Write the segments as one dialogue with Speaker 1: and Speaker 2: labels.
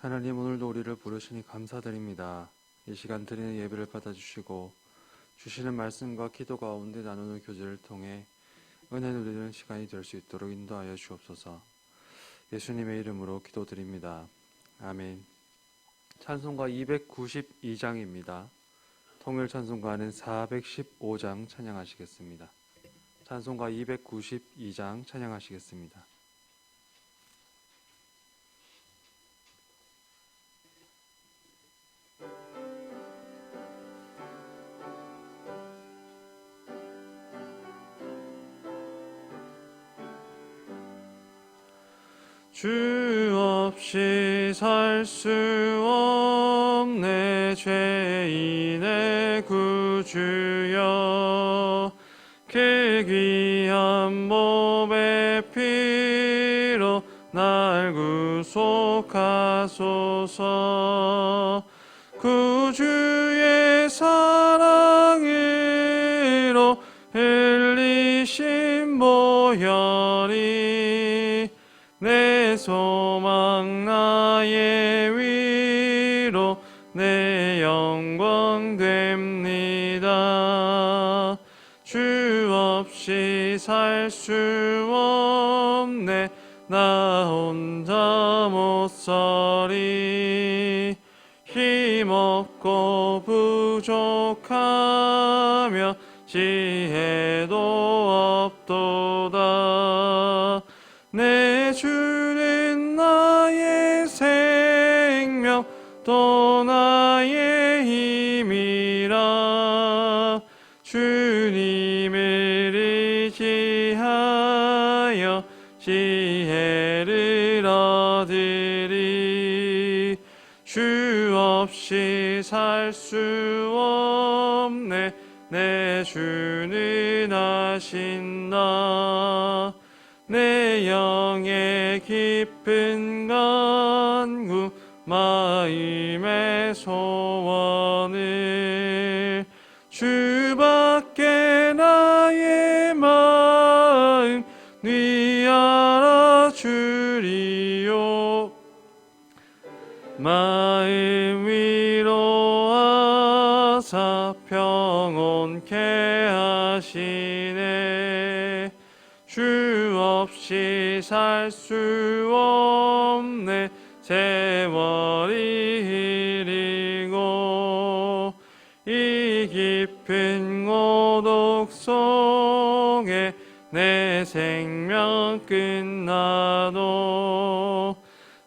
Speaker 1: 하나님, 오늘도 우리를 부르시니 감사드립니다. 이 시간 드리는 예배를 받아주시고 주시는 말씀과 기도 가운데 나누는 교제를 통해 은혜 누리는 시간이 될 수 있도록 인도하여 주옵소서. 예수님의 이름으로 기도드립니다. 아멘. 찬송가 292장입니다. 통일 찬송가는 415장 찬양하시겠습니다. 찬송가 292장 찬양하시겠습니다. 주 없이 살 수 없네 죄인의 구주여, 그 귀한 몸의 피로 날 구속하소서. 구주의 사랑으로 흘리신 보혈이 내 소망 나의 위로 내 영광 됩니다. 주 없이 살 수 없네 나 혼자 못 서리. 힘없고 부족하며 지혜도 없도다. 내 주는 나의 생명 또 나의 힘이라. 주님을 의지하여 지혜를 얻으리. 주 없이 살 수 없네 내 주는 아신다. 내 영의 깊은 간구 마음의 소원을 주밖에 나의 마음 네 알아주리요. 마음 위로하사 평온케 하시네. 주 없이 살 수 없네 세월이 흐리고 이 깊은 고독 속에 내 생명 끝나도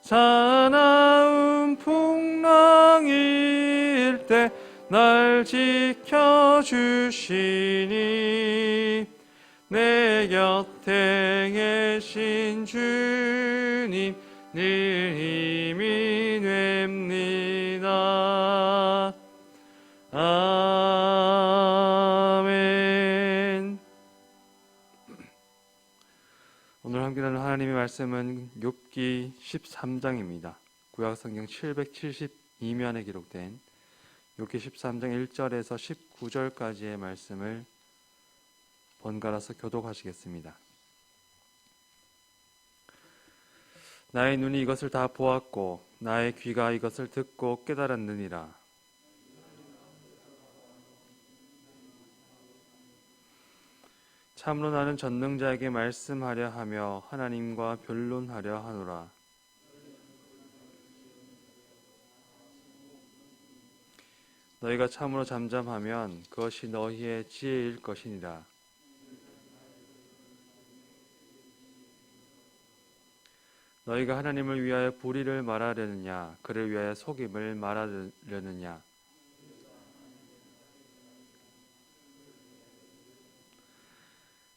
Speaker 1: 사나운 풍랑일 때 날 지켜주시니. 내 곁에 계신 주님 늘 힘이 됩니다. 아멘. 오늘 함께 나눌 하나님의 말씀은 욥기 13장입니다. 구약성경 772면에 기록된 욥기 13장 1절에서 19절까지의 말씀을 번갈아서 교독하시겠습니다. 나의 눈이 이것을 다 보았고 나의 귀가 이것을 듣고 깨달았느니라. 참으로 나는 전능자에게 말씀하려 하며 하나님과 변론하려 하노라. 너희가 참으로 잠잠하면 그것이 너희의 지혜일 것이니라. 너희가 하나님을 위하여 불의를 말하려느냐 그를 위하여 속임을 말하려느냐.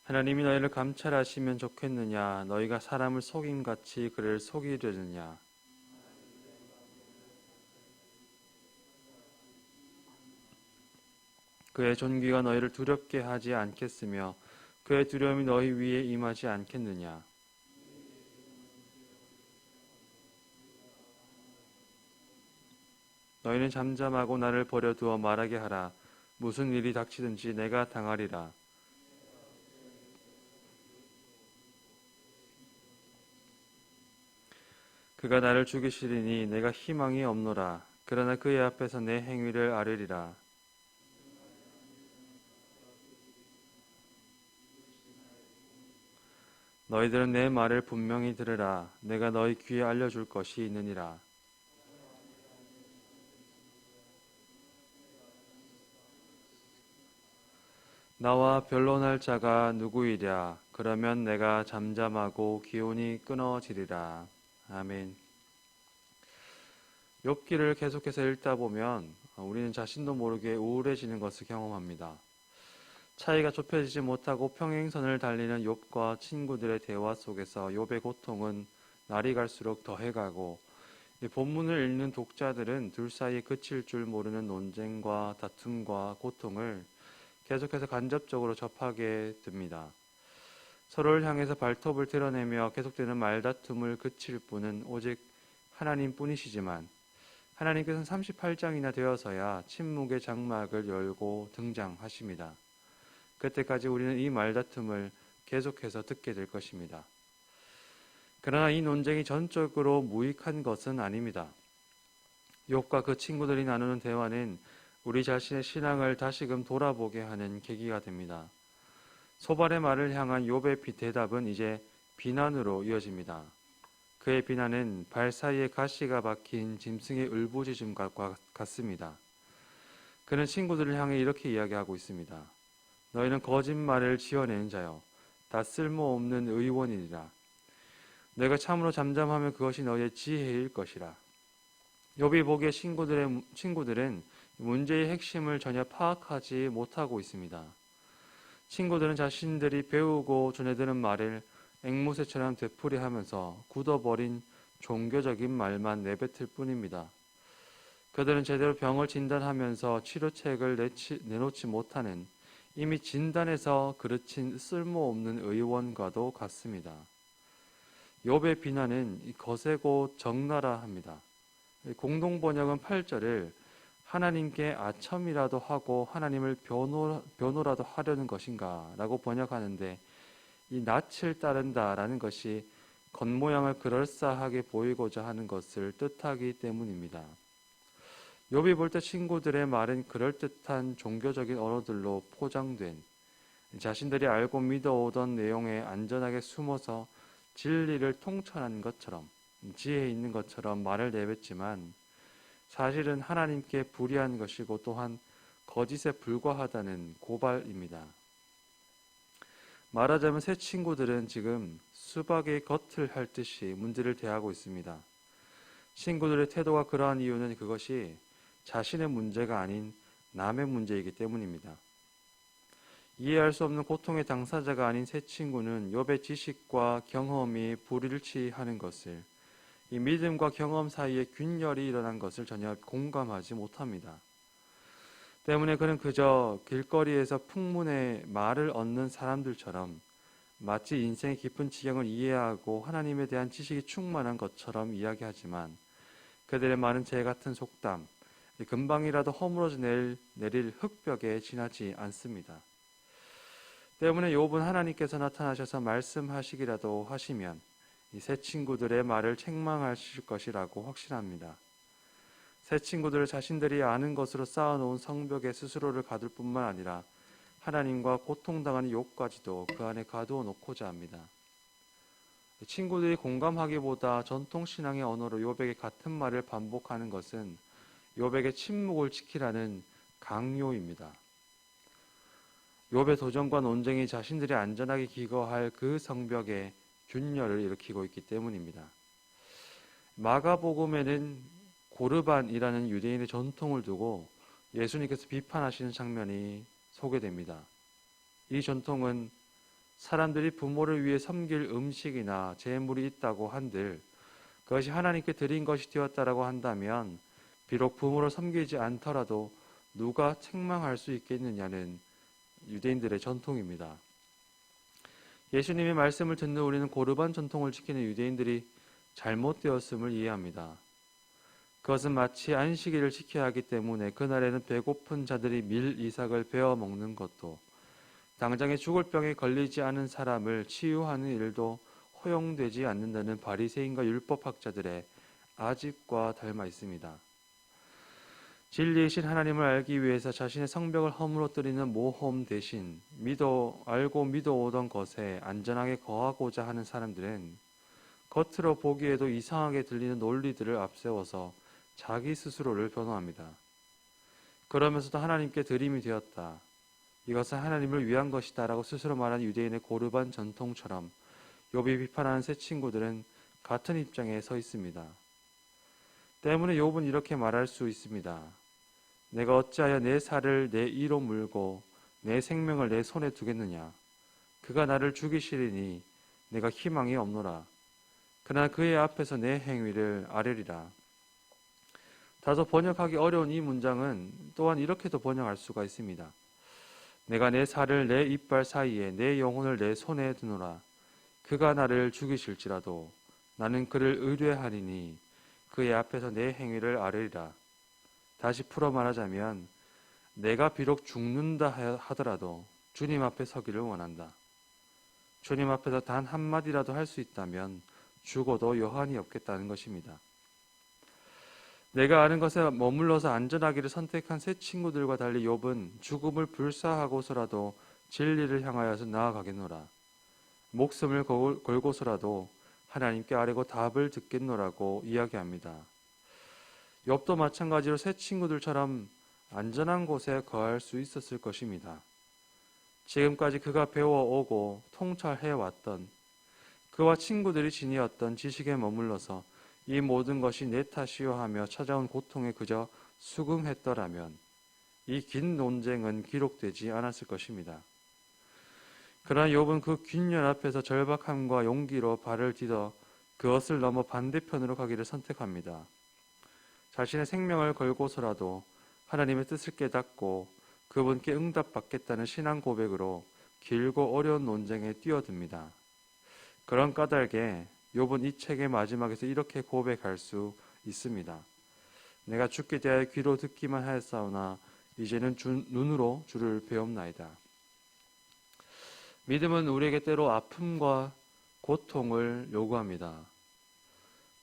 Speaker 1: 하나님이 너희를 감찰하시면 좋겠느냐 너희가 사람을 속임같이 그를 속이려느냐. 그의 존귀가 너희를 두렵게 하지 않겠으며 그의 두려움이 너희 위에 임하지 않겠느냐. 너희는 잠잠하고 나를 버려두어 말하게 하라. 무슨 일이 닥치든지 내가 당하리라. 그가 나를 죽이시리니 내가 희망이 없노라. 그러나 그의 앞에서 내 행위를 아뢰리라. 너희들은 내 말을 분명히 들으라. 내가 너희 귀에 알려줄 것이 있느니라. 나와 변론할 자가 누구이랴. 그러면 내가 잠잠하고 기온이 끊어지리라. 아멘. 욥기를 계속해서 읽다 보면 우리는 자신도 모르게 우울해지는 것을 경험합니다. 차이가 좁혀지지 못하고 평행선을 달리는 욥과 친구들의 대화 속에서 욥의 고통은 날이 갈수록 더해가고, 이 본문을 읽는 독자들은 둘 사이에 그칠 줄 모르는 논쟁과 다툼과 고통을 계속해서 간접적으로 접하게 됩니다. 서로를 향해서 발톱을 드러내며 계속되는 말다툼을 그칠 분은 오직 하나님뿐이시지만, 하나님께서는 38장이나 되어서야 침묵의 장막을 열고 등장하십니다. 그때까지 우리는 이 말다툼을 계속해서 듣게 될 것입니다. 그러나 이 논쟁이 전적으로 무익한 것은 아닙니다. 욥과 그 친구들이 나누는 대화는 우리 자신의 신앙을 다시금 돌아보게 하는 계기가 됩니다. 소발의 말을 향한 욥의 대답은 이제 비난으로 이어집니다. 그의 비난은 발 사이에 가시가 박힌 짐승의 울부짖음과 같습니다. 그는 친구들을 향해 이렇게 이야기하고 있습니다. 너희는 거짓말을 지어내는 자여, 다 쓸모없는 의원이니라. 너희가 참으로 잠잠하면 그것이 너희의 지혜일 것이라. 욥이 보기에 친구들은 문제의 핵심을 전혀 파악하지 못하고 있습니다. 친구들은 자신들이 배우고 전해드는 말을 앵무새처럼 되풀이하면서 굳어버린 종교적인 말만 내뱉을 뿐입니다. 그들은 제대로 병을 진단하면서 치료책을 내놓지 못하는 이미 진단에서 그르친 쓸모없는 의원과도 같습니다. 욥의 비난은 거세고 적나라 합니다. 공동번역은 8절을 하나님께 아첨이라도 하고 하나님을 변호라도 하려는 것인가 라고 번역하는데, 이 낯을 따른다라는 것이 겉모양을 그럴싸하게 보이고자 하는 것을 뜻하기 때문입니다. 욥이 볼 때 친구들의 말은 그럴듯한 종교적인 언어들로 포장된, 자신들이 알고 믿어오던 내용에 안전하게 숨어서 진리를 통천한 것처럼, 지혜 있는 것처럼 말을 내뱉지만 사실은 하나님께 불의한 것이고 또한 거짓에 불과하다는 고발입니다. 말하자면 새 친구들은 지금 수박의 겉을 핥듯이 문제를 대하고 있습니다. 친구들의 태도가 그러한 이유는 그것이 자신의 문제가 아닌 남의 문제이기 때문입니다. 이해할 수 없는 고통의 당사자가 아닌 새 친구는 욥의 지식과 경험이 불일치하는 것을, 이 믿음과 경험 사이에 균열이 일어난 것을 전혀 공감하지 못합니다. 때문에 그는 그저 길거리에서 풍문의 말을 얻는 사람들처럼 마치 인생의 깊은 지경을 이해하고 하나님에 대한 지식이 충만한 것처럼 이야기하지만, 그들의 말은 재 같은 속담, 금방이라도 허물어져 내릴 흙벽에 지나지 않습니다. 때문에 욥은 하나님께서 나타나셔서 말씀하시기라도 하시면 이 새 친구들의 말을 책망하실 것이라고 확신합니다. 새 친구들은 자신들이 아는 것으로 쌓아놓은 성벽에 스스로를 가둘 뿐만 아니라 하나님과 고통당하는 욥까지도 그 안에 가두어 놓고자 합니다. 친구들이 공감하기보다 전통신앙의 언어로 욥에게 같은 말을 반복하는 것은 욥에게 침묵을 지키라는 강요입니다. 욥의 도전과 논쟁이 자신들이 안전하게 기거할 그 성벽에 균열을 일으키고 있기 때문입니다. 마가복음에는 고르반이라는 유대인의 전통을 두고 예수님께서 비판하시는 장면이 소개됩니다. 이 전통은 사람들이 부모를 위해 섬길 음식이나 재물이 있다고 한들 그것이 하나님께 드린 것이 되었다라고 한다면 비록 부모를 섬기지 않더라도 누가 책망할 수 있겠느냐는 유대인들의 전통입니다. 예수님의 말씀을 듣는 우리는 고르반 전통을 지키는 유대인들이 잘못되었음을 이해합니다. 그것은 마치 안식일을 지켜야 하기 때문에 그날에는 배고픈 자들이 밀 이삭을 베어 먹는 것도, 당장에 죽을 병에 걸리지 않은 사람을 치유하는 일도 허용되지 않는다는 바리새인과 율법학자들의 아집과 닮아 있습니다. 진리이신 하나님을 알기 위해서 자신의 성벽을 허물어뜨리는 모험 대신 알고 믿어오던 것에 안전하게 거하고자 하는 사람들은 겉으로 보기에도 이상하게 들리는 논리들을 앞세워서 자기 스스로를 변호합니다. 그러면서도 하나님께 드림이 되었다. 이것은 하나님을 위한 것이다 라고 스스로 말하는 유대인의 고르반 전통처럼 욥이 비판하는 새 친구들은 같은 입장에 서 있습니다. 때문에 욥은 이렇게 말할 수 있습니다. 내가 어찌하여 내 살을 내 이로 물고 내 생명을 내 손에 두겠느냐. 그가 나를 죽이시리니 내가 희망이 없노라. 그러나 그의 앞에서 내 행위를 아뢰리라. 다소 번역하기 어려운 이 문장은 또한 이렇게도 번역할 수가 있습니다. 내가 내 살을 내 이빨 사이에 내 영혼을 내 손에 두노라. 그가 나를 죽이실지라도 나는 그를 의뢰하리니 그의 앞에서 내 행위를 아뢰리라. 다시 풀어 말하자면 내가 비록 죽는다 하더라도 주님 앞에 서기를 원한다. 주님 앞에서 단 한마디라도 할 수 있다면 죽어도 여한이 없겠다는 것입니다. 내가 아는 것에 머물러서 안전하기를 선택한 새 친구들과 달리 욥은 죽음을 불사하고서라도 진리를 향하여서 나아가겠노라. 목숨을 걸고서라도 하나님께 아뢰고 답을 듣겠노라고 이야기합니다. 욥도 마찬가지로 새 친구들처럼 안전한 곳에 거할 수 있었을 것입니다. 지금까지 그가 배워오고 통찰해왔던 그와 친구들이 지니었던 지식에 머물러서 이 모든 것이 내 탓이요 하며 찾아온 고통에 그저 수긍했더라면 이 긴 논쟁은 기록되지 않았을 것입니다. 그러나 욥은 그 긴 연합에서 절박함과 용기로 발을 디뎌 그것을 넘어 반대편으로 가기를 선택합니다. 자신의 생명을 걸고서라도 하나님의 뜻을 깨닫고 그분께 응답받겠다는 신앙 고백으로 길고 어려운 논쟁에 뛰어듭니다. 그런 까닭에 욥은 이 책의 마지막에서 이렇게 고백할 수 있습니다. 내가 죽게 대하여 귀로 듣기만 하였사오나 이제는 눈으로 주를 배옵나이다. 믿음은 우리에게 때로 아픔과 고통을 요구합니다.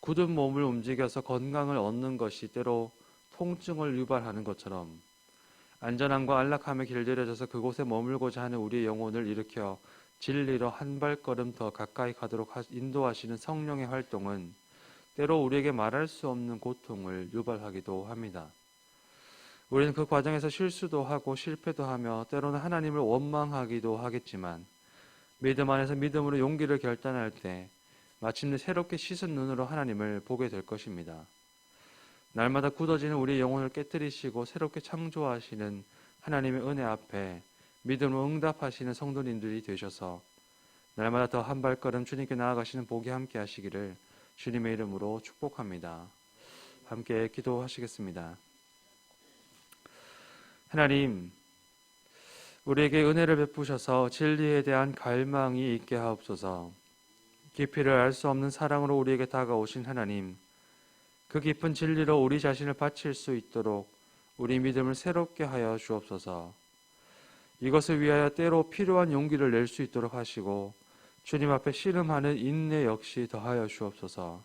Speaker 1: 굳은 몸을 움직여서 건강을 얻는 것이 때로 통증을 유발하는 것처럼 안전함과 안락함에 길들여져서 그곳에 머물고자 하는 우리의 영혼을 일으켜 진리로 한 발걸음 더 가까이 가도록 인도하시는 성령의 활동은 때로 우리에게 말할 수 없는 고통을 유발하기도 합니다. 우리는 그 과정에서 실수도 하고 실패도 하며 때로는 하나님을 원망하기도 하겠지만 믿음 안에서 믿음으로 용기를 결단할 때 마침내 새롭게 씻은 눈으로 하나님을 보게 될 것입니다. 날마다 굳어지는 우리의 영혼을 깨뜨리시고 새롭게 창조하시는 하나님의 은혜 앞에 믿음으로 응답하시는 성도님들이 되셔서 날마다 더 한 발걸음 주님께 나아가시는 복이 함께 하시기를 주님의 이름으로 축복합니다. 함께 기도하시겠습니다. 하나님, 우리에게 은혜를 베푸셔서 진리에 대한 갈망이 있게 하옵소서. 깊이를 알 수 없는 사랑으로 우리에게 다가오신 하나님, 그 깊은 진리로 우리 자신을 바칠 수 있도록 우리 믿음을 새롭게 하여 주옵소서. 이것을 위하여 때로 필요한 용기를 낼 수 있도록 하시고 주님 앞에 씨름하는 인내 역시 더하여 주옵소서.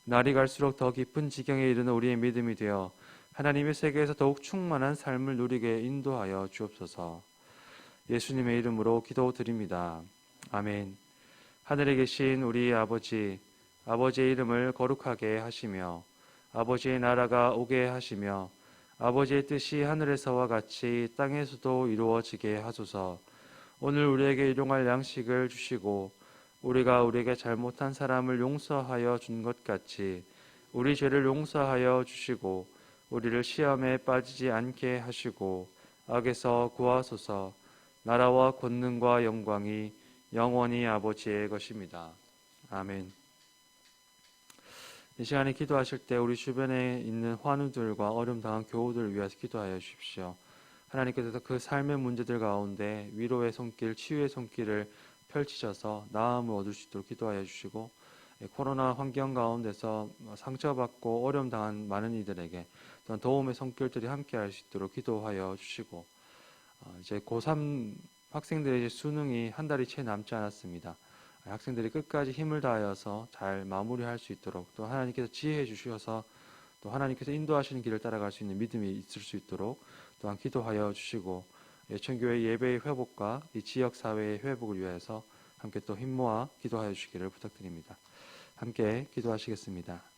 Speaker 1: 날이 갈수록 더 깊은 지경에 이르는 우리의 믿음이 되어 하나님의 세계에서 더욱 충만한 삶을 누리게 인도하여 주옵소서. 예수님의 이름으로 기도드립니다. 아멘. 하늘에 계신 우리 아버지, 아버지의 이름을 거룩하게 하시며 아버지의 나라가 오게 하시며 아버지의 뜻이 하늘에서와 같이 땅에서도 이루어지게 하소서. 오늘 우리에게 일용할 양식을 주시고 우리가 우리에게 잘못한 사람을 용서하여 준 것 같이 우리 죄를 용서하여 주시고 우리를 시험에 빠지지 않게 하시고 악에서 구하소서. 나라와 권능과 영광이 영원히 아버지의 것입니다. 아멘. 이 시간에 기도하실 때 우리 주변에 있는 환우들과 어려움 당한 교우들을 위해서 기도하여 주십시오. 하나님께서 그 삶의 문제들 가운데 위로의 손길, 치유의 손길을 펼치셔서 나음을 얻을 수 있도록 기도하여 주시고 코로나 환경 가운데서 상처받고 어려움 당한 많은 이들에게 또한 도움의 손길들이 함께할 수 있도록 기도하여 주시고 이제 고3 학생들의 수능이 한 달이 채 남지 않았습니다. 학생들이 끝까지 힘을 다하여서 잘 마무리할 수 있도록, 또 하나님께서 지혜해 주셔서 또 하나님께서 인도하시는 길을 따라갈 수 있는 믿음이 있을 수 있도록 또한 기도하여 주시고, 예천교회 예배의 회복과 이 지역 사회의 회복을 위해서 함께 또 힘모아 기도하여 주시기를 부탁드립니다. 함께 기도하시겠습니다.